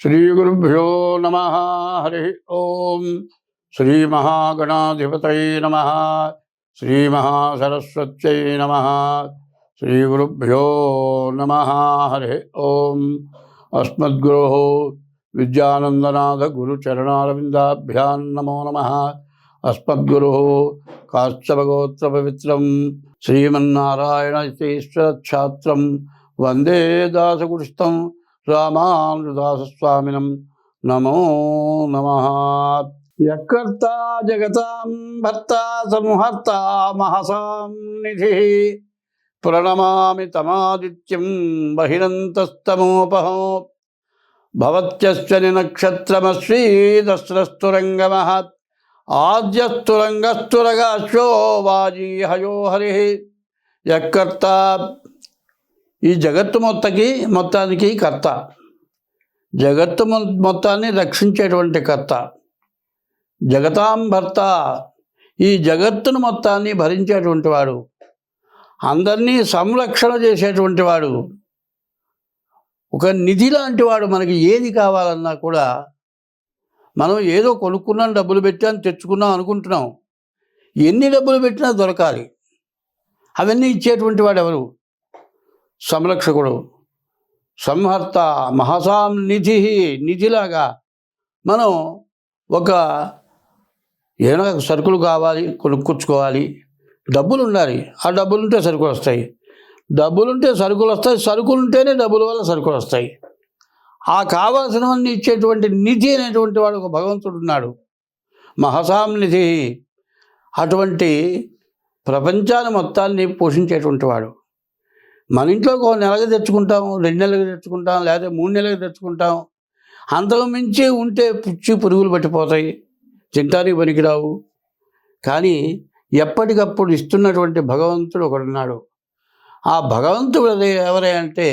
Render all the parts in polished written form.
శ్రీగురుభ్యో నమః. హరి ఓం. శ్రీమహాగణాధిపతయే నమః. శ్రీమహాసరస్వత్యై నమః. శ్రీగురుభ్యో నమః. హరి ఓం. అస్మద్గురోః విద్యానందనాథ గురుచరణారవిందాభ్యాం నమో నమః. అస్మద్గురోః కాశ్యపగోత్రపవిత్రం శ్రీమన్నారాయణేశ్వరఛాత్రం వందే దాసగురుస్తం రామానుజదాసస్వామినం నమో నమః. యకర్త జగతాం భర్త సంహర్త మహసాం నిధి ప్రణమామి తమాదిత్యం బహిరంతస్తమోపహో భవత్యశ్చని నక్షత్రమశ్రీదస్రస్తురంగమః ఆద్యస్తురంగస్తురగాశ్వో వాజీ హయో హరి. యకర్త ఈ జగత్తు మొత్తానికి కర్త, జగత్తు మొత్తాన్ని రక్షించేటువంటి కర్త. జగతాం భర్త, ఈ జగత్తును మొత్తాన్ని భరించేటువంటి వాడు, అందరినీ సంరక్షణ చేసేటువంటి వాడు, ఒక నిధి లాంటి వాడు. మనకి ఏది కావాలన్నా కూడా మనం ఏదో కొనుక్కున్నాం, డబ్బులు పెట్టాం, తెచ్చుకున్నాం అనుకుంటున్నాం. ఎన్ని డబ్బులు పెట్టినా దొరకాలి. అవన్నీ ఇచ్చేటువంటి వాడు ఎవరు? సంరక్షకుడు, సంహర్త, మహసాం నిధి. నిధిలాగా మనం ఏమైనా సరుకులు కావాలి, కొనుక్కొచ్చుకోవాలి, డబ్బులు ఉండాలి. ఆ డబ్బులుంటే సరుకులు వస్తాయి, డబ్బులుంటే సరుకులు వస్తాయి, సరుకులుంటేనే డబ్బుల వల్ల సరుకులు వస్తాయి. ఆ కావాల్సినవన్నీ ఇచ్చేటువంటి నిధి అనేటువంటి వాడు ఒక భగవంతుడు ఉన్నాడు, మహసాం నిధి. అటువంటి ప్రపంచాన్ని మొత్తాన్ని పోషించేటువంటి వాడు. మన ఇంట్లో ఒక నెలకి తెచ్చుకుంటాం, 2 నెలలకు తెచ్చుకుంటాం, లేదా 3 నెలలకు తెచ్చుకుంటాం. అంతకు మించి ఉంటే పుచ్చి పురుగులు పట్టిపోతాయి, తింటానికి పనికిరావు. కానీ ఎప్పటికప్పుడు ఇస్తున్నటువంటి భగవంతుడు ఒకడున్నాడు. ఆ భగవంతుడు ఎవరే అంటే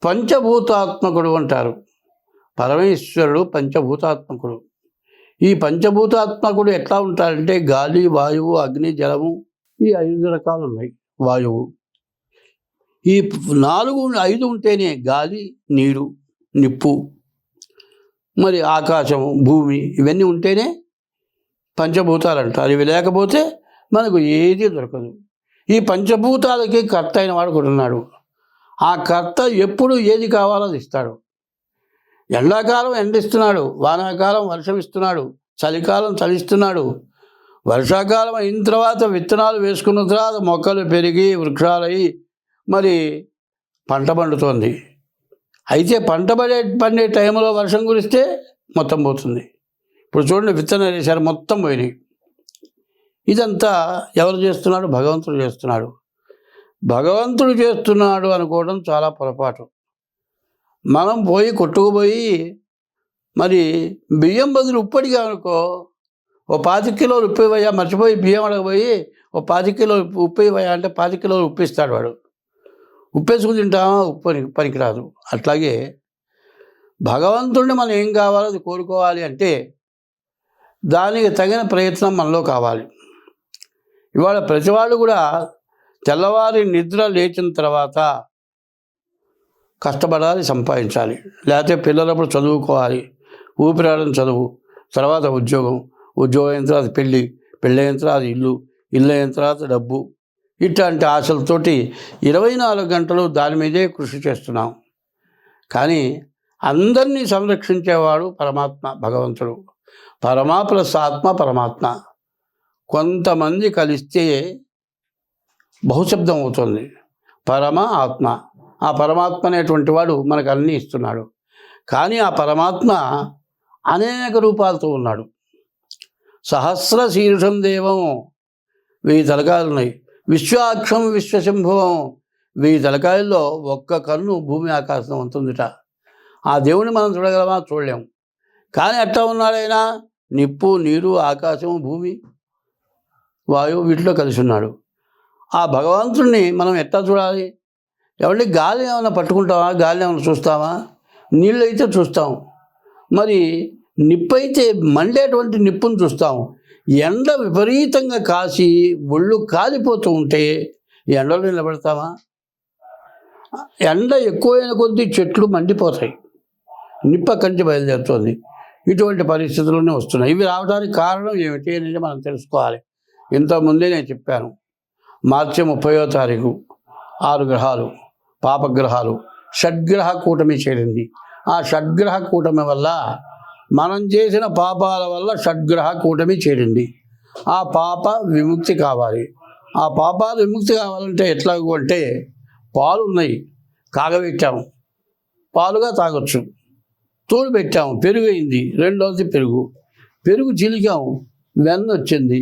పంచభూతాత్మకుడు అంటారు. పరమేశ్వరుడు పంచభూతాత్మకుడు. ఈ పంచభూతాత్మకుడు ఎట్లా ఉంటాడంటే గాలి, వాయువు, అగ్ని, జలము, ఈ 5 రకాలు ఉన్నాయి. వాయువు, ఈ 5 ఉంటేనే గాలి, నీరు, నిప్పు, మరి ఆకాశము, భూమి, ఇవన్నీ ఉంటేనే పంచభూతాలు అంటారు. ఇవి లేకపోతే మనకు ఏది దొరకదు. ఈ పంచభూతాలకి కర్త అయిన వాడు కూడా ఉన్నాడు. ఆ కర్త ఎప్పుడు ఏది కావాలో అది ఇస్తాడు. ఎండాకాలం ఎండిస్తున్నాడు, వానాకాలం వర్షం ఇస్తున్నాడు, చలికాలం చలిస్తున్నాడు. వర్షాకాలం అయిన తర్వాత విత్తనాలు వేసుకున్న తర్వాత మొక్కలు పెరిగి వృక్షాలయ్యి మరి పంట పండుతోంది. అయితే పంట పండే టైంలో వర్షం కురిస్తే మొత్తం పోతుంది. ఇప్పుడు చూడండి, విత్తనాలు వేశారు, మొత్తం పోయినాయి. ఇదంతా ఎవరు చేస్తున్నాడు? భగవంతుడు చేస్తున్నాడు. భగవంతుడు చేస్తున్నాడు అనుకోవడం చాలా పొరపాటు. మనం కొట్టుకుపోయి మరి బియ్యం బదులు ఉప్పు అడిగామనుకో, ఓ 25 కిలోలు ఉప్పు ఇవ్వయా, మర్చిపోయి బియ్యం అడగబోయి ఓ 25 కిలోలు ఉప్పు ఇవ్వయా అంటే 25 కిలోలు ఉప్పు ఇస్తాడు వాడు. ఉప్పేసుకుని తింటామా? ఉప్పు పనికిరాదు. అట్లాగే భగవంతుడిని మనం ఏం కావాలో అది కోరుకోవాలి అంటే దానికి తగిన ప్రయత్నం మనలో కావాలి. ఇవాళ ప్రతివాళ్ళు కూడా తెల్లవారి నిద్ర లేచిన తర్వాత కష్టపడాలి, సంపాదించాలి. లేకపోతే పిల్లలప్పుడు చదువుకోవాలి, ఊపిరాడని చదువు, తర్వాత ఉద్యోగం అయిన తర్వాత పెళ్ళి అయిన తర్వాత ఇల్లు అయిన తర్వాత డబ్బు, ఇట్లాంటి ఆశలతోటి 24 గంటలు దాని మీదే కృషి చేస్తున్నాం. కానీ అందరినీ సంరక్షించేవాడు పరమాత్మ, భగవంతుడు. పరమా ప్లస్ ఆత్మ, పరమాత్మ. కొంతమంది కలిస్తే బహుశబ్దం అవుతుంది. పరమ ఆత్మ, ఆ పరమాత్మ అనేటువంటి వాడు మనకు అన్నీ ఇస్తున్నాడు. కానీ ఆ పరమాత్మ అనేక రూపాలతో ఉన్నాడు. సహస్ర శీర్షం దేవం, 1000 తలకాయలు ఉన్నాయి. విశ్వాక్షం విశ్వశంభువం, 1000 తలకాయల్లో ఒక్క కన్ను భూమి ఆకాశం ఉంటుందిట. ఆ దేవుని మనం చూడగలమా? చూడలేము. కానీ అట్లా ఉన్నాడైనా నిప్పు, నీరు, ఆకాశం, భూమి, వాయువు వీటిలో కలిసి ఉన్నాడు. ఆ భగవంతుడిని మనం ఎట్లా చూడాలి? ఎవరి గాలి ఏమైనా పట్టుకుంటామా? గాలి ఏమైనా చూస్తామా? నీళ్ళు అయితే చూస్తాం. మరి నిప్పు అయితే మండేటువంటి నిప్పును చూస్తాం. ఎండ విపరీతంగా కాసి ఒళ్ళు కాలిపోతూ ఉంటే ఎండలో నిలబడతామా? ఎండ ఎక్కువైన కొద్దీ చెట్లు మండిపోతాయి. నిప్పు అక్కడి నుంచి బయలుదేరుతుంది. ఇటువంటి పరిస్థితుల్లోనే వస్తున్నాయి. ఇవి రావడానికి కారణం ఏమిటి అనేది మనం తెలుసుకోవాలి. ఇంతకుముందే నేను చెప్పాను, మార్చి 30వ తారీఖు 6 గ్రహాలు పాపగ్రహాలు షడ్గ్రహ కూటమి చేరింది. ఆ షడ్గ్రహ కూటమి వల్ల మనం చేసిన పాపాల వల్ల షడ్గ్రహ కూటమి చేరింది. ఆ పాప విముక్తి కావాలి. ఆ పాపాలు విముక్తి కావాలంటే ఎట్లాగూ అంటే పాలు ఉన్నాయి, కాగబెట్టాము, పాలుగా తాగొచ్చు. తోడు పెట్టాము, పెరుగు అయింది, రెండోది పెరుగు చిలికాము, వెన్న వచ్చింది,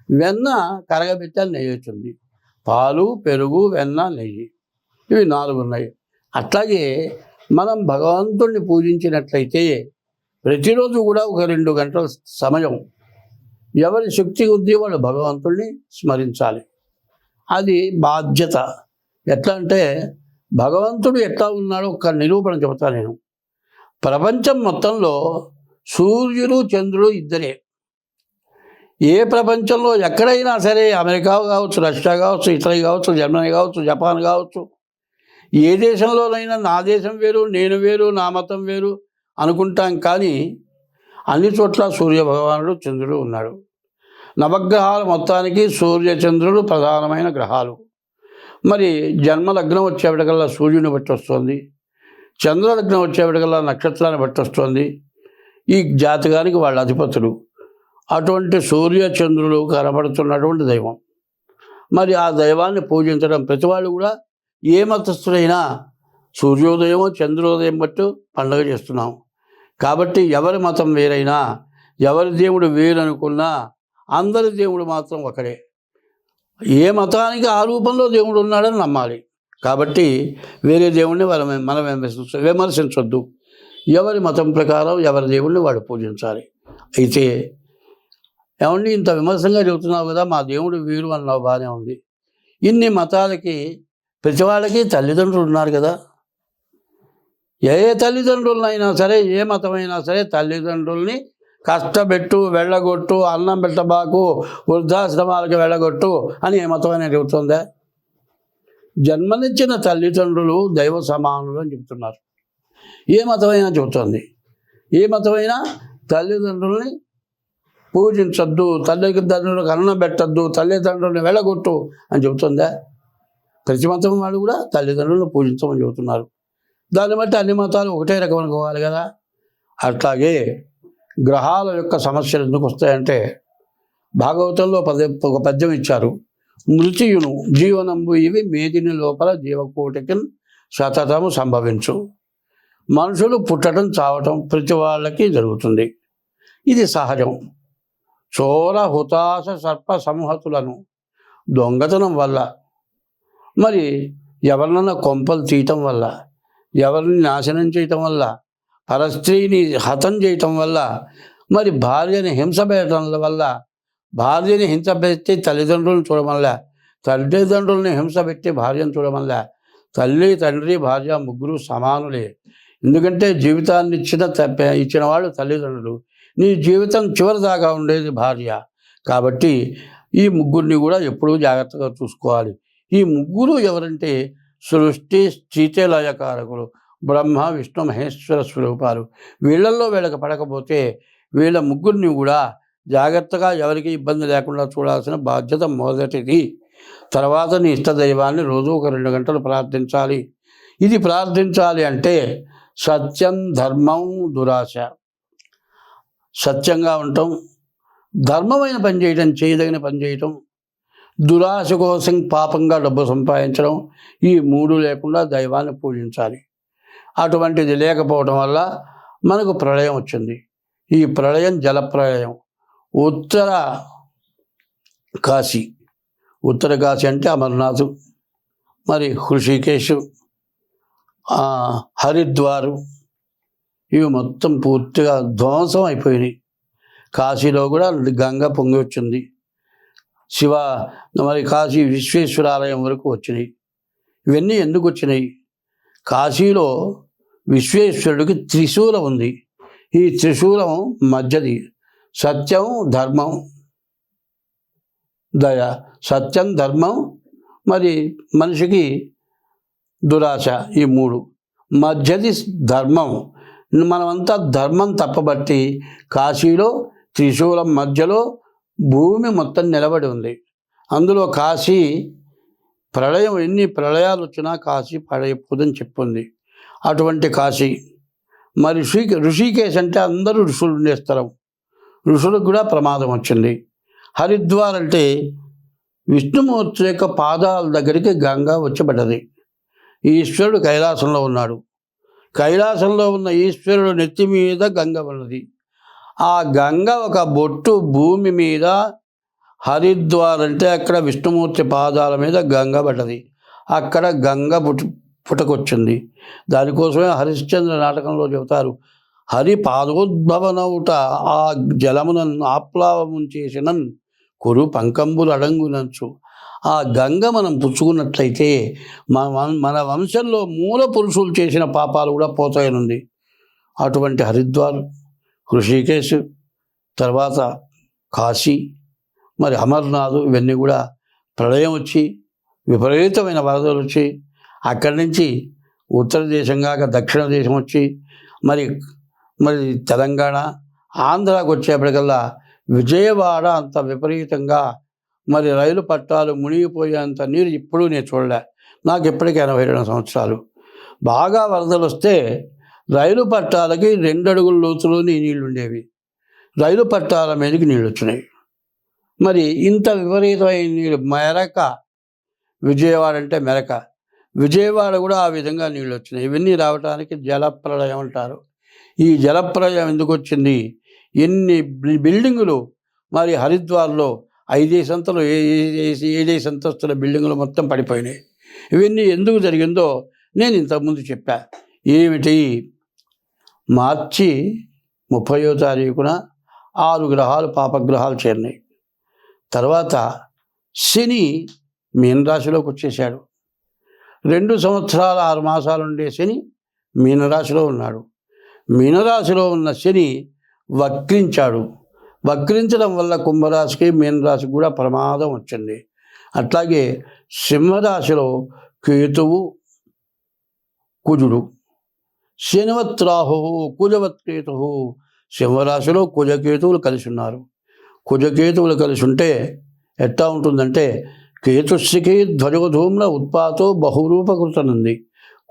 వెన్న కరగబెట్టాలి, నెయ్యి వచ్చింది. పాలు, పెరుగు, వెన్న, నెయ్యి, ఇవి 4 ఉన్నాయి. అట్లాగే మనం భగవంతుడిని పూజించినట్లయితే ప్రతిరోజు కూడా ఒక 2 గంటల సమయం ఎవరి శక్తి కొద్దీ వాళ్ళు భగవంతుడిని స్మరించాలి. అది బాధ్యత. ఎట్లా అంటే భగవంతుడు ఎట్లా ఉన్నాడో ఒక నిరూపణ చెబుతా నేను. ప్రపంచం మొత్తంలో సూర్యుడు చంద్రుడు ఇద్దరే. ఏ ప్రపంచంలో ఎక్కడైనా సరే, అమెరికా కావచ్చు, రష్యా కావచ్చు, ఇటలీ కావచ్చు, జర్మనీ కావచ్చు, జపాన్ కావచ్చు, ఏ దేశంలోనైనా నా దేశం వేరు, నేను వేరు, నా మతం వేరు అనుకుంటాం. కానీ అన్ని చోట్ల సూర్య భగవానుడు చంద్రుడు ఉన్నాడు. నవగ్రహాల మొత్తానికి సూర్య చంద్రుడు ప్రధానమైన గ్రహాలు. మరి జన్మ లగ్నం వచ్చేప్పటికల్లా సూర్యుని బట్టి వస్తుంది, చంద్రలగ్నం వచ్చేప్పటికల్లా నక్షత్రాన్ని బట్టి వస్తుంది. ఈ జాతకానికి వాళ్ళ అధిపతులు. అటువంటి సూర్య చంద్రులు కనబడుతున్నటువంటి దైవం. మరి ఆ దైవాన్ని పూజించడం ప్రతి వాళ్ళు కూడా, ఏ మతస్థుడైనా సూర్యోదయం చంద్రోదయం బట్టి పండుగ చేస్తున్నాం. కాబట్టి ఎవరి మతం వేరైనా, ఎవరి దేవుడు వేరనుకున్నా అందరి దేవుడు మాత్రం ఒకడే. ఏ మతానికి ఆ రూపంలో దేవుడు ఉన్నాడని నమ్మాలి. కాబట్టి వేరే దేవుణ్ణి మనం విమర్శించొద్దు. ఎవరి మతం ప్రకారం ఎవరి దేవుణ్ణి వాడు పూజించాలి. అయితే ఏమండి, ఇంత విమర్శంగా చెబుతున్నావు కదా, మా దేవుడు వీరు అన్నావు, బాగానే ఉంది. ఇన్ని మతాలకి ప్రతి వాళ్ళకి తల్లిదండ్రులు ఉన్నారు కదా. ఏ తల్లిదండ్రులైనా సరే, ఏ మతమైనా సరే, తల్లిదండ్రుల్ని కష్టపెట్టు, వెళ్ళగొట్టు, అన్నం పెట్టబాకు, వృద్ధాశ్రమాలకు వెళ్ళగొట్టు అని ఏ మతమైనా చెబుతుందా? జన్మనిచ్చిన తల్లిదండ్రులు దైవ సమానులు అని చెబుతున్నారు. ఏ మతమైనా చెబుతోంది. ఏ మతమైనా తల్లిదండ్రుల్ని పూజించొద్దు, తల్లిదండ్రులకు అన్నం పెట్టద్దు, తల్లిదండ్రుల్ని వెళ్ళగొట్టు అని చెబుతుందా? ప్రతి మతం వాళ్ళు కూడా తల్లిదండ్రులను పూజించమని చెబుతున్నారు. దాన్ని బట్టి అన్ని మతాలు ఒకటే రకం అనుకోవాలి కదా. అట్లాగే గ్రహాల యొక్క సమస్యలు ఎందుకు వస్తాయంటే, భాగవతంలో ఒక పద్యం ఇచ్చారు. మృత్యును జీవనంబు ఇవి మేదిని లోపల జీవకోటికి సతతము సంభవించు. మనుషులు పుట్టడం, చావటం ప్రతి వాళ్ళకి జరుగుతుంది. ఇది సహజం. చోర హుతాశ సర్ప సంహతులను దొంగతనం వల్ల, మరి ఎవరినన్నా కొంపలు తీయటం వల్ల, ఎవరిని నాశనం చేయటం వల్ల, పరస్త్రీని హతం చేయటం వల్ల, మరి భార్యని హింస పెట్టడం వల్ల, భార్యని హింస పెట్టి తల్లిదండ్రులను చూడమల్ల, తల్లిదండ్రులని హింస పెట్టి భార్యను చూడమల్ల, తల్లి తండ్రి భార్య ముగ్గురు సమానులే. ఎందుకంటే జీవితాన్ని ఇచ్చిన వాళ్ళు తల్లిదండ్రులు. నీ జీవితం చివరి దాకా ఉండేది భార్య. కాబట్టి ఈ ముగ్గురిని కూడా ఎప్పుడూ జాగ్రత్తగా చూసుకోవాలి. ఈ ముగ్గురు ఎవరంటే సృష్టి స్థితి లయకారకులు, బ్రహ్మ విష్ణు మహేశ్వర స్వరూపాలు. వీళ్ళల్లో వీళ్ళకి పడకపోతే వీళ్ళ ముగ్గురిని కూడా జాగ్రత్తగా ఎవరికి ఇబ్బంది లేకుండా చూడాల్సిన బాధ్యత మొదటిది. తర్వాత నీ ఇష్టదైవాన్ని రోజు ఒక 2 గంటలు ప్రార్థించాలి. ఇది ప్రార్థించాలి అంటే సత్యం, ధర్మం, దురాశ. సత్యంగా ఉండటం, ధర్మమైన పని చేయటం, చేయదగిన పని చేయటం, దురాశ కోసం పాపంగా డబ్బు సంపాదించడం, ఈ 3 లేకుండా దైవాన్ని పూజించాలి. అటువంటిది లేకపోవడం వల్ల మనకు ప్రళయం వచ్చింది. ఈ ప్రళయం జలప్రళయం. ఉత్తర కాశీ అంటే అమర్నాథ్, మరి హృషికేశు, హరిద్వారు, ఇవి మొత్తం పూర్తిగా ధ్వంసం అయిపోయినాయి. కాశీలో కూడా గంగ పొంగి వచ్చింది. మరి కాశీ విశ్వేశ్వరాలయం వరకు వచ్చినాయి. ఇవన్నీ ఎందుకు వచ్చినాయి? కాశీలో విశ్వేశ్వరుడికి త్రిశూలం ఉంది. ఈ త్రిశూలం మధ్యది సత్యం, ధర్మం, దయ. సత్యం, ధర్మం, మరి మనిషికి దురాశ, ఈ 3. మధ్యది ధర్మం. మనమంతా ధర్మం తప్పబట్టి కాశీలో త్రిశూలం మధ్యలో భూమి మొత్తం నిలబడి ఉంది. అందులో కాశీ ప్రళయం, ఎన్ని ప్రళయాలు వచ్చినా కాశీ పడైపోదని చెప్పింది. అటువంటి కాశీ. మరి ఋషికేశ్ అంటే అందరూ ఋషులు ఉండే స్థలం. ఋషులకు కూడా ప్రమాదం వచ్చింది. హరిద్వార్ అంటే విష్ణుమూర్తి యొక్క పాదాల దగ్గరికి గంగా వచ్చబడ్డది. ఈశ్వరుడు కైలాసంలో ఉన్నాడు. కైలాసంలో ఉన్న ఈశ్వరుడు నెత్తి మీద గంగ ఉన్నది. ఆ గంగ ఒక బొట్టు భూమి మీద, హరిద్వార్ అంటే అక్కడ విష్ణుమూర్తి పాదాల మీద గంగ పడ్డది. అక్కడ గంగ పుటకొచ్చింది. దానికోసమే హరిశ్చంద్ర నాటకంలో చెబుతారు, హరి పాదోద్భవనౌట ఆ జలమునన్ ఆప్లావము చేసినన్ కురు పంకంబులు అడంగునంచు. ఆ గంగ మనం పుచ్చుకున్నట్లయితే మన వంశంలో మూల పురుషులు చేసిన పాపాలు కూడా పోతాయనుంది. అటువంటి హరిద్వార్, ఋషికేశ్, తర్వాత కాశీ, మరి అమర్నాథ్, ఇవన్నీ కూడా ప్రళయం వచ్చి విపరీతమైన వరదలు వచ్చి అక్కడి నుంచి ఉత్తర దేశం కాక దక్షిణ దేశం వచ్చి మరి తెలంగాణ, ఆంధ్రాకు వచ్చేప్పటికల్లా విజయవాడ అంత విపరీతంగా మరి రైలు పట్టాలు మునిగిపోయేంత నీరు ఇప్పుడు నేను చూడలే. నాకు ఇప్పటికీ 82 సంవత్సరాలు. బాగా వరదలు వస్తే రైలు పట్టాలకి 2 అడుగుల లోతులోని నీళ్ళు ఉండేవి. రైలు పట్టాల మీదకి నీళ్ళు వచ్చినాయి. మరి ఇంత విపరీతమైన నీళ్ళు మెరక, విజయవాడ అంటే మెరక, విజయవాడ కూడా ఆ విధంగా నీళ్ళు వచ్చినాయి. ఇవన్నీ రావడానికి జలప్రళయం అంటారు. ఈ జలప్రళయం ఎందుకు వచ్చింది? ఎన్ని బిల్డింగులు మరి హరిద్వార్లో 5 అంతస్తులు 7 అంతస్తుల బిల్డింగులు మొత్తం పడిపోయినాయి. ఇవన్నీ ఎందుకు జరిగిందో నేను ఇంతకుముందు చెప్పా. ఏమిటి? మార్చి 30వ తారీఖున 6 గ్రహాలు పాపగ్రహాలు చేరినాయి. తర్వాత శని మీనరాశిలోకి వచ్చేసాడు. 2 సంవత్సరాల 6 మాసాలు ఉండే శని మీనరాశిలో ఉన్నాడు. మీనరాశిలో ఉన్న శని వక్రించాడు. వక్రించడం వల్ల కుంభరాశికి మీనరాశికి కూడా ప్రమాదం వచ్చింది. అట్లాగే సింహరాశిలో కేతువు కుజుడు, శనివత్ రాహువు కుజవత్ కేతువు. సింహరాశిలో కుజకేతువులు కలిసి ఉన్నారు. కుజకేతువులు కలిసి ఉంటే ఎట్లా ఉంటుందంటే కేతుశ్రికి ధ్వజోధూమ్న ఉత్పాతో బహురూపకృతనుంది.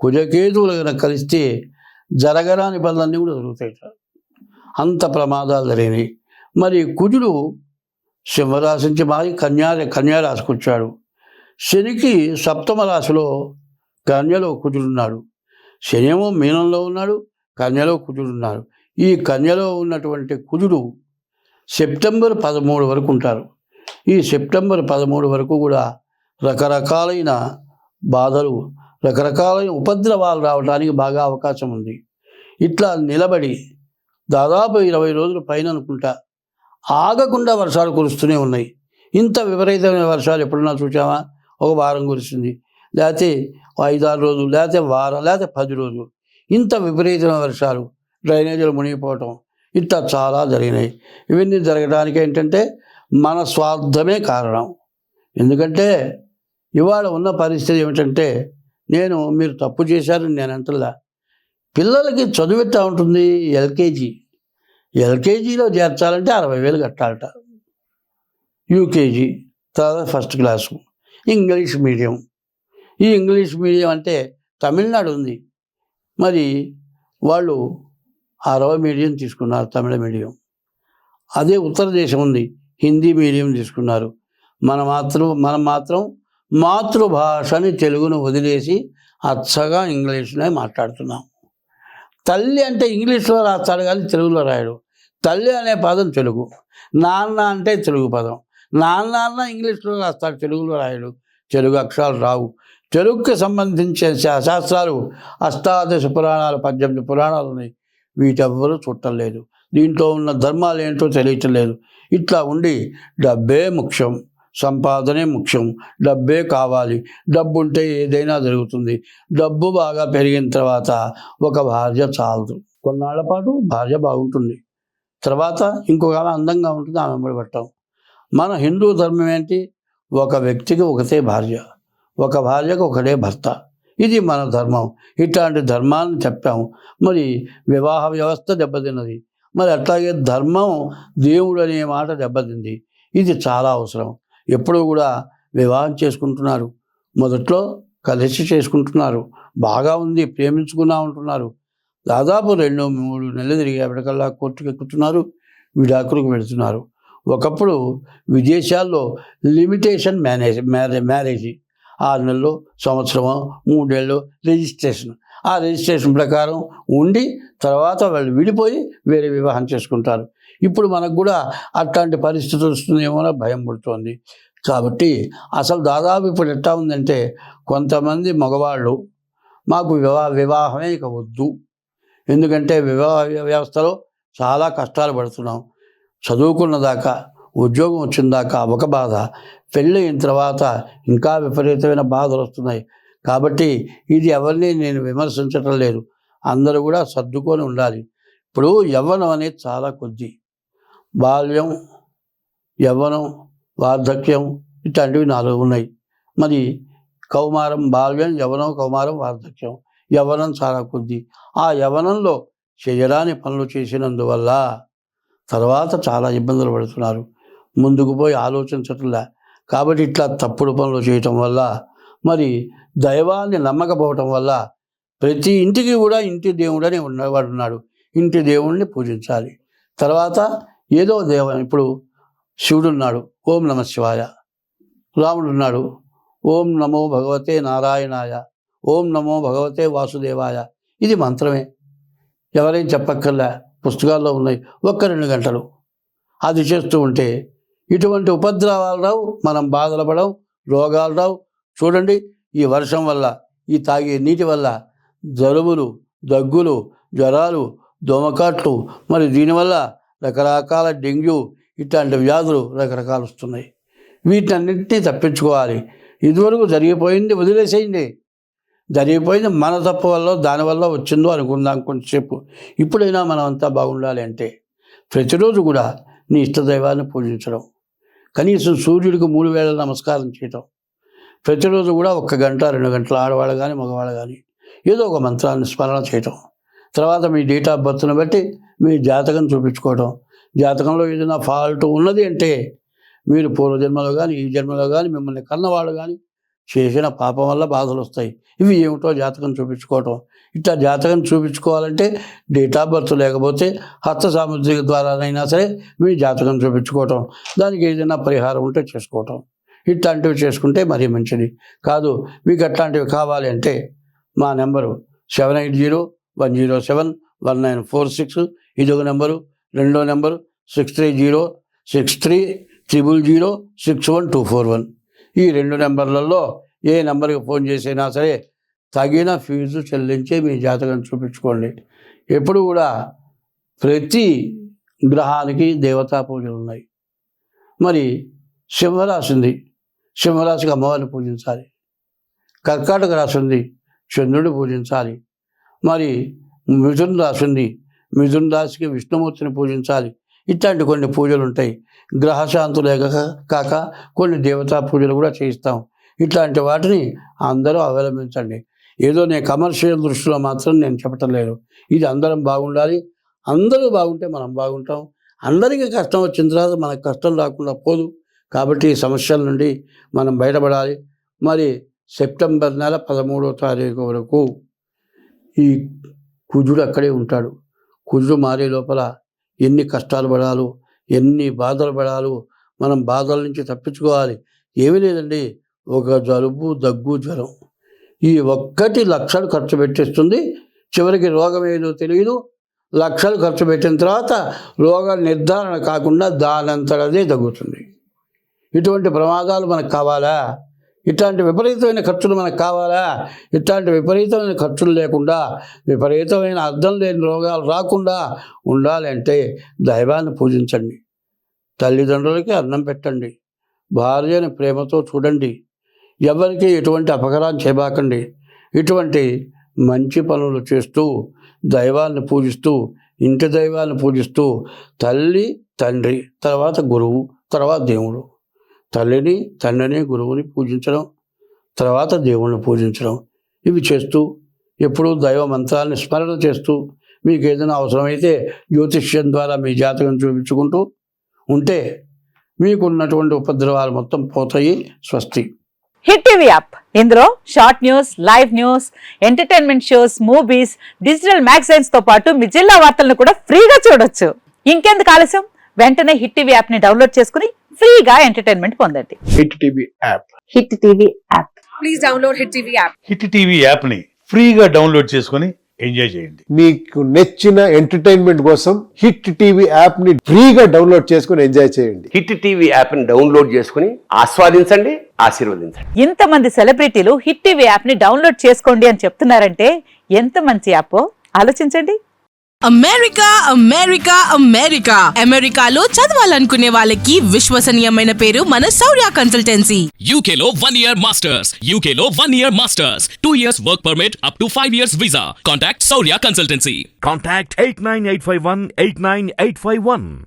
కుజకేతువులు కనుక కలిస్తే జరగరాని పనులన్నీ కూడా జరుగుతాయి. అంత ప్రమాదాలు జరిగినాయి. మరి కుజుడు సింహరాశి నుంచి మారి కన్యారాశికి వచ్చాడు. శనికి 7వ రాశిలో కన్యలో కుజుడున్నాడు. శని ఏమో మీనంలో ఉన్నాడు, కన్యలో కుజుడున్నాడు. ఈ కన్యలో ఉన్నటువంటి కుజుడు సెప్టెంబర్ 13 వరకు ఉంటారు. ఈ సెప్టెంబర్ 13 వరకు కూడా రకరకాలైన బాధలు, రకరకాలైన ఉపద్రవాలు రావడానికి బాగా అవకాశం ఉంది. ఇట్లా నిలబడి దాదాపు 20 రోజుల పైన అనుకుంటా ఆగకుండా వర్షాలు కురుస్తూనే ఉన్నాయి. ఇంత విపరీతమైన వర్షాలు ఎప్పుడన్నా చూసామా? ఒక వారం కురిసింది, లేకపోతే 5-6 రోజులు, లేకపోతే వారం, లేకపోతే 10 రోజులు. ఇంత విపరీతమైన వర్షాలు, డ్రైనేజీలు మునిగిపోవటం, ఇట్లా చాలా జరిగినాయి. ఇవన్నీ జరగడానికి ఏంటంటే మన స్వార్థమే కారణం. ఎందుకంటే ఇవాళ ఉన్న పరిస్థితి ఏమిటంటే, మీరు తప్పు చేశారని నేను అంటలా. పిల్లలకి చదువు ఎట్లా ఉంటుంది? ఎల్కేజీలో చేర్చాలంటే 60,000 కట్టాలట. యూకేజీ, తర్వాత 1st క్లాసు, ఇంగ్లీష్ మీడియం. ఈ ఇంగ్లీష్ మీడియం అంటే తమిళనాడు ఉంది, మరి వాళ్ళు 60 మీడియం తీసుకున్నారు, తమిళ మీడియం. అదే ఉత్తర దేశం ఉంది, హిందీ మీడియం తీసుకున్నారు. మనం మాత్రం మాతృభాషని తెలుగును వదిలేసి అచ్చగా ఇంగ్లీష్నే మాట్లాడుతున్నాం. తల్లి అంటే ఇంగ్లీష్లో రాస్తాడు కానీ తెలుగులో రాయడు. తల్లి అనే పదం తెలుగు, నాన్న అంటే తెలుగు పదం. నాన్న ఇంగ్లీష్లో రాస్తాడు, తెలుగులో రాయడు. తెలుగు అక్షరాలు రావు. తెలుగుకి సంబంధించిన శాస్త్రాలు 18 పురాణాలు, 18 పురాణాలు ఉన్నాయి. వీటెవ్వరూ చుట్టలేదు. దీంట్లో ఉన్న ధర్మాలు ఏంటో తెలియటం లేదు. ఇట్లా ఉండి డబ్బే ముఖ్యం, సంపాదనే ముఖ్యం, డబ్బే కావాలి, డబ్బు ఉంటే ఏదైనా జరుగుతుంది. డబ్బు బాగా పెరిగిన తర్వాత ఒక భార్య చాలదు. కొన్నాళ్ల పాటు భార్య బాగుంటుంది, తర్వాత ఇంకొక ఆమె అందంగా ఉంటుంది, ఆమె వెంబడి పడటం. మన హిందూ ధర్మం ఏంటి? ఒక వ్యక్తికి ఒకటే భార్య, ఒక భార్యకు ఒకటే భర్త. ఇది మన ధర్మం. ఇట్లాంటి ధర్మాన్ని చెప్పాము. మరి వివాహ వ్యవస్థ దెబ్బతిన్నది. మరి అట్లాగే ధర్మం, దేవుడు అనే మాట దెబ్బతింది. ఇది చాలా అవసరం. ఎప్పుడూ కూడా వివాహం చేసుకుంటున్నారు, మొదట్లో కలిసి చేసుకుంటున్నారు, బాగా ఉంది, ప్రేమించుకున్నా ఉంటున్నారు. దాదాపు 2-3 నెలలు తిరిగేపటికల్లా కోర్టుకు ఎక్కుతున్నారు, విడాకులకు వెళుతున్నారు. ఒకప్పుడు విదేశాల్లో లిమిటేషన్ మ్యారేజ్ 6 నెలలు, సంవత్సరమో, 3 ఏళ్ళు రిజిస్ట్రేషన్. ఆ రిజిస్ట్రేషన్ ప్రకారం ఉండి తర్వాత వాళ్ళు విడిపోయి వేరే వివాహం చేసుకుంటారు. ఇప్పుడు మనకు కూడా అట్లాంటి పరిస్థితులు వస్తుందేమో భయం పుడుతోంది. కాబట్టి అసలు దాదాపు ఇప్పుడు ఎట్లా ఉందంటే, కొంతమంది మగవాళ్ళు మాకు వివాహమే ఇక వద్దు, ఎందుకంటే వివాహ వ్యవస్థలో చాలా కష్టాలు పడుతున్నాం, చదువుకున్న దాకా, ఉద్యోగం వచ్చిన దాకా ఒక బాధ, పెళ్ళి అయిన తర్వాత ఇంకా విపరీతమైన బాధలు వస్తున్నాయి. కాబట్టి ఇది ఎవరిని నేను విమర్శించటం లేదు, అందరూ కూడా సర్దుకొని ఉండాలి. ఇప్పుడు యవ్వనం అనేది చాలా కొద్ది. బాల్యం, యవ్వనం, వార్ధక్యం ఇట్లాంటివి 4 ఉన్నాయి. మరి కౌమారం, బాల్యం, యవ్వనం, కౌమారం, వార్ధక్యం. యవ్వనం చాలా కొద్ది. ఆ యవ్వనంలో చేయరాని పనులు చేసినందువల్ల తర్వాత చాలా ఇబ్బందులు పడుతున్నారు, ముందుకు పోయి ఆలోచించట్లే. కాబట్టి ఇట్లా తప్పుడు పనులు చేయటం వల్ల, మరి దైవాన్ని నమ్మకపోవటం వల్ల, ప్రతి ఇంటికి కూడా ఇంటి దేవుడని ఉన్నవాడు ఉన్నాడు. ఇంటి దేవుణ్ణి పూజించాలి. తర్వాత ఏదో దేవం, ఇప్పుడు శివుడు ఉన్నాడు, ఓం నమ శివాయ. రాముడు ఉన్నాడు, ఓం నమో భగవతే నారాయణాయ, ఓం నమో భగవతే వాసుదేవాయ. ఇది మంత్రమే, ఎవరేం చెప్పక్కర్లే, పుస్తకాల్లో ఉన్నాయి. 1-2 గంటలు అది చేస్తూ ఉంటే ఇటువంటి ఉపద్రవాలు రావు, మనం బాధలు పడవు, రోగాలు రావు. చూడండి, ఈ వర్షం వల్ల, ఈ తాగే నీటి వల్ల జలుబులు, దగ్గులు, జ్వరాలు, దోమకాట్లు, మరి దీనివల్ల రకరకాల డెంగ్యూ ఇట్లాంటి వ్యాధులు రకరకాలు వస్తున్నాయి. వీటన్నింటినీ తప్పించుకోవాలి. ఇదివరకు జరిగిపోయింది వదిలేసేయండి, జరిగిపోయింది మన తప్పు వల్ల దానివల్ల వచ్చిందో అనుకుందాం కొంచెంసేపు. ఇప్పుడైనా మనం అంతా బాగుండాలి అంటే ప్రతిరోజు కూడా నీ ఇష్టదైవాన్ని పూజించడం, కనీసం సూర్యుడికి 3 వేళ నమస్కారం చేయటం, ప్రతిరోజు కూడా 1 గంట 2 గంటలు, ఆడవాళ్ళు కానీ మగవాళ్ళు కానీ ఏదో ఒక మంత్రాన్ని స్మరణ చేయటం. తర్వాత మీ డేట్ ఆఫ్ బర్త్ని బట్టి మీ జాతకం చూపించుకోవటం. జాతకంలో ఏదైనా ఫాల్ట్ ఉన్నది అంటే మీరు పూర్వజన్మలో కానీ ఈ జన్మలో కానీ మిమ్మల్ని కన్నవాళ్ళు కానీ చేసిన పాపం వల్ల బాధలు వస్తాయి. ఇవి ఏమిటో జాతకం చూపించుకోవటం. ఇట్లా జాతకం చూపించుకోవాలంటే డేట్ ఆఫ్ బర్త్ లేకపోతే హస్త సాముద్రిక ద్వారానైనా సరే మీ జాతకం చూపించుకోవటం, దానికి ఏదైనా పరిహారం ఉంటే చేసుకోవటం. ఇట్లాంటివి చేసుకుంటే మరీ మంచిది. కాదు మీకు అట్లాంటివి కావాలి అంటే మా నెంబరు 7801071946. ఇదొక నెంబరు. రెండో నెంబరు 630630061241. ఈ 2 నెంబర్లలో ఏ నెంబర్కి ఫోన్ చేసినా సరే తగిన ఫీజు చెల్లించే మీ జాతకం చూపించుకోండి. ఎప్పుడు కూడా ప్రతి గ్రహానికి దేవతా పూజలు ఉన్నాయి. మరి సింహరాశి ఉంది, సింహరాశికి అమ్మవారిని పూజించాలి. కర్కాటక రాశి ఉంది, చంద్రుడిని పూజించాలి. మరి మిథున రాశి ఉంది, మిథున రాశికి విష్ణుమూర్తిని పూజించాలి. ఇట్లాంటి కొన్ని పూజలు ఉంటాయి. గ్రహశాంతులే కాక కొన్ని దేవతా పూజలు కూడా చేయిస్తాం. ఇట్లాంటి వాటిని అందరూ అవలంబించండి. ఏదో నేను కమర్షియల్ దృష్టిలో మాత్రం నేను చెప్పటం లేదు. ఇది అందరం బాగుండాలి, అందరూ బాగుంటే మనం బాగుంటాం. అందరికీ కష్టం వచ్చిన తర్వాత మనకు కష్టం రాకుండా పోదు. కాబట్టి ఈ సమస్యల నుండి మనం బయటపడాలి. మరి సెప్టెంబర్ నెల 13వ తారీఖు వరకు ఈ కుజుడు అక్కడే ఉంటాడు. కుజుడు మారే లోపల ఎన్ని కష్టాలు పడాలో, ఎన్ని బాధలు పడాలో, మనం బాధల నుంచి తప్పించుకోవాలి. ఏమీ లేదండి, ఒక జలుబు, దగ్గు, జ్వరం, ఈ ఒక్కటి లక్షలు ఖర్చు పెట్టేస్తుంది. చివరికి రోగం ఏదో తెలియదు. లక్షలు ఖర్చు పెట్టిన తర్వాత రోగం నిర్ధారణ కాకుండా దానంతటదే తగ్గుతుంది. ఇటువంటి ప్రమాదాలు మనకు కావాలా? ఇట్లాంటి విపరీతమైన ఖర్చులు మనకు కావాలా? ఇట్లాంటి విపరీతమైన ఖర్చులు లేకుండా, విపరీతమైన అర్థం లేని రోగాలు రాకుండా ఉండాలి అంటే దైవాన్ని పూజించండి. తల్లిదండ్రులకి అన్నం పెట్టండి. భార్యని ప్రేమతో చూడండి. ఎవరికి ఎటువంటి అపకారం చేయబాకండి. ఇటువంటి మంచి పనులు చేస్తూ, దైవాన్ని పూజిస్తూ, ఇంటి దైవాన్ని పూజిస్తూ, తల్లి, తండ్రి, తర్వాత గురువు, తర్వాత దేవుడు, తల్లిని, తండ్రిని, గురువుని పూజించడం, తర్వాత దేవుణ్ణి పూజించడం, ఇవి చేస్తూ ఎప్పుడూ దైవ మంత్రాన్ని స్మరణ చేస్తూ మీకు ఏదైనా అవసరమైతే జ్యోతిష్యం ద్వారా మీ జాతకం చూపించుకుంటూ ఉంటే మీకున్నటువంటి ఉపద్రవాలు మొత్తం పోతాయి. స్వస్తి. హిట్ టీవీ యాప్, ఇందులో short news, live news, entertainment shows, movies, digital magazines తో పాటు మీ జిల్లా వార్తలను కూడా ఫ్రీగా చూడొచ్చు. ఇంకెందుకు ఆలస్యం, వెంటనే హిట్ టీవీ యాప్ ని డౌన్లోడ్ చేసుకుని ఫ్రీగా ఎంటర్టైన్మెంట్ పొందండి. Hit TV app. Hit TV app. Please download hit TV app. Hit TV యాప్ని ఫ్రీగా డౌన్లోడ్ చేసుకొని ఎంజాయ్ చేయండి. మీకు నచ్చిన ఎంటర్టైన్మెంట్ కోసం హిట్ టీవీ యాప్ ని ఫ్రీగా డౌన్లోడ్ చేసుకొని ఎంజాయ్ చేయండి. హిట్ టీవీ యాప్ని డౌన్లోడ్ చేసుకుని ఆస్వాదించండి, ఆశీర్వదించండి. ఇంతమంది సెలబ్రిటీలు హిట్ టీవీ యాప్ ని డౌన్లోడ్ చేసుకోండి అని చెప్తున్నారంటే ఎంత మంచి యాప్ ఆలోచించండి. అమెరికా అమెరికా అమెరికా అమెరికాలో చదవాలనుకునే వాళ్ళకి విశ్వసనీయమైన పేరు మన శౌర్య కన్సల్టెన్సీ. UK లో 1 year masters, UK లో 1 year masters, 2 years work permit up to 5 years visa. Contact Saurya Consultancy. Contact 89851 89851.